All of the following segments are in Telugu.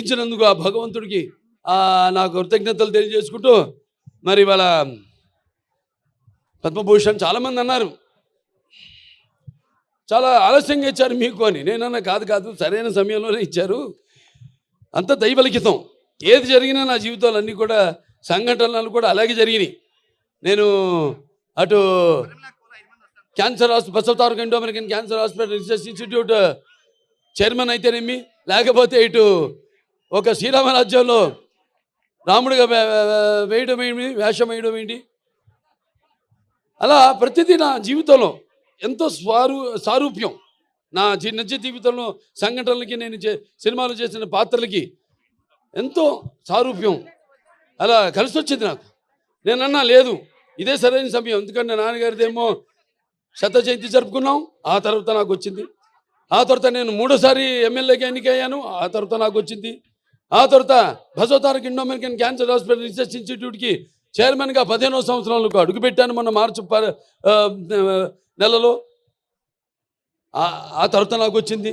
ఇచ్చినందుకు ఆ భగవంతుడికి నా కృతజ్ఞతలు తెలియజేసుకుంటూ మరి వాళ్ళ పద్మభూషణ్ చాలామంది అన్నారు చాలా ఆలస్యంగా ఇచ్చారు మీకు అని. నేనన్నా కాదు సరైన సమయంలోనే ఇచ్చారు. అంత దైవలిఖితం. ఏది జరిగినా నా జీవితాలు అన్నీ కూడా సంఘటనలు కూడా అలాగే జరిగినాయి. నేను అటు cancer Basavataraka Indo American cancer hospital research institute chairman అయితేనేమి, లేకపోతే ఇటు ఒక శ్రీరామరాజ్యంలో రాముడిగా వేయడం ఏంటి, వేషం వేయడం ఏంటి, అలా ప్రతిదీ నా జీవితంలో ఎంతో సారూప్యం. నా నిజ జీవితంలో సంఘటనలకి నేను సినిమాలు చేసిన పాత్రలకి ఎంతో సారూప్యం అలా కలిసి వచ్చింది నాకు. నేనన్నా లేదు ఇదే సరైన సమయం. ఎందుకంటే నాన్నగారిదేమో శత జయంతి జరుపుకున్నాం, ఆ తర్వాత నాకు వచ్చింది. ఆ తర్వాత నేను 3వ సారి ఎమ్మెల్యేగా ఎన్నికయ్యాను, ఆ తర్వాత నాకు వచ్చింది. ఆ తర్వాత Basavataraka Indo American cancer hospital research ఇన్స్టిట్యూట్కి చైర్మన్గా 15వ సంవత్సరంలో అడుగుపెట్టాను మొన్న మార్చి నెలలో. ఆ తర్వాత నాకు వచ్చింది.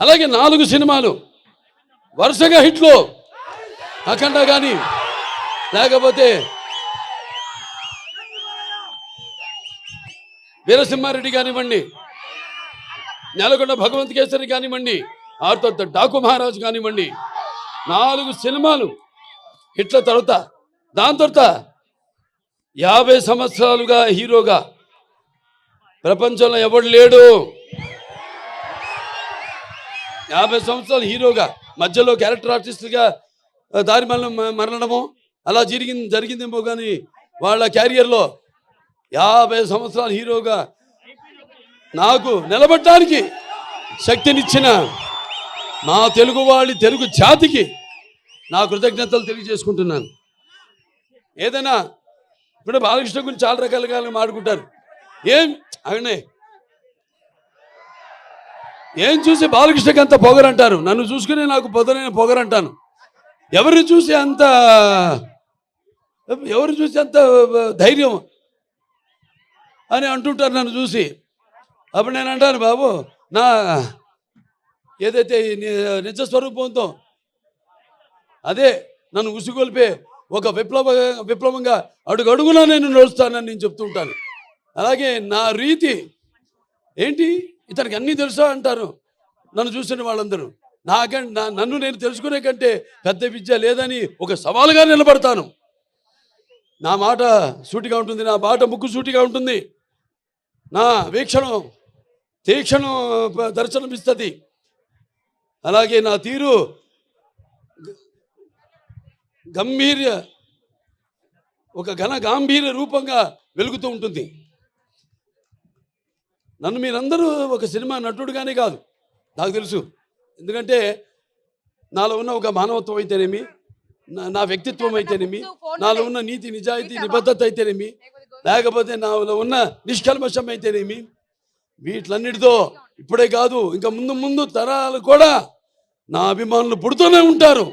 అలాగే 4 సినిమాలు వరుసగా హిట్లు, అఖండ కానీ, లేకపోతే వీరసింహారెడ్డి కానివ్వండి, నెలకొండ భగవంత్ కేసరి కానివ్వండి, ఆ తర్వాత డాకు మహారాజు కానివ్వండి, 4 సినిమాలు హిట్ల తర్వాత దాని తర్వాత 50 సంవత్సరాలుగా హీరోగా ప్రపంచంలో ఎవడు లేడు. 50 సంవత్సరాలు హీరోగా మధ్యలో క్యారెక్టర్ ఆర్టిస్ట్గా దారి మరణమో అలా జరిగిందేమో కానీ వాళ్ళ క్యారియర్లో 50 సంవత్సరాలు హీరోగా నాకు నిలబడడానికి శక్తినిచ్చిన మా తెలుగు జాతికి నా కృతజ్ఞతలు తెలియజేసుకుంటున్నాను. ఏదైనా ఇప్పుడు బాలకృష్ణ గురించి చాలా రకాలుగా మాట్లాడుకుంటారు. ఏం చూసి బాలకృష్ణకి అంత పొగరంటారు, నన్ను చూసుకుని నాకు పొదనైన పొగరంటాను. ఎవరిని చూసి అంత ధైర్యం అని అంటుంటారు నన్ను చూసి. అప్పుడు నేను అంటాను, బాబు నా ఏదైతే నిజస్వరూపంతో అదే నన్ను ఉసుగొల్పే ఒక విప్లవంగా అడుగడుగునా నేను నడుస్తానని నేను చెప్తూ ఉంటాను. అలాగే నా రీతి ఏంటి, ఇతనికి అన్నీ తెలుసా అంటారు నన్ను చూసిన వాళ్ళందరూ. నన్ను నేను తెలుసుకునే కంటే పెద్ద విద్య లేదని ఒక సవాలుగా నిలబడతాను. నా మాట సూటిగా ఉంటుంది, నా బాట ముక్కు సూటిగా ఉంటుంది, నా వీక్షణం తీక్షణం దర్శనమిస్తుంది. అలాగే నా తీరు ఒక గాంభీర్య రూపంగా వెలుగుతూ ఉంటుంది. నన్ను మీరందరూ ఒక సినిమా నటుడుగానే కాదు నాకు తెలుసు. ఎందుకంటే నాలో ఉన్న ఒక మానవత్వం అయితేనేమి, నా వ్యక్తిత్వం అయితేనేమి, నాలో ఉన్న నీతి నిజాయితీ నిబద్ధత అయితేనేమి, లేకపోతే నాలో ఉన్న నిష్కల్మషం అయితేనేమి, వీటిలన్నిటితో ఇప్పుడే కాదు ఇంకా ముందు తరాలు కూడా నా అభిమానులు పుడుతూనే ఉంటారు.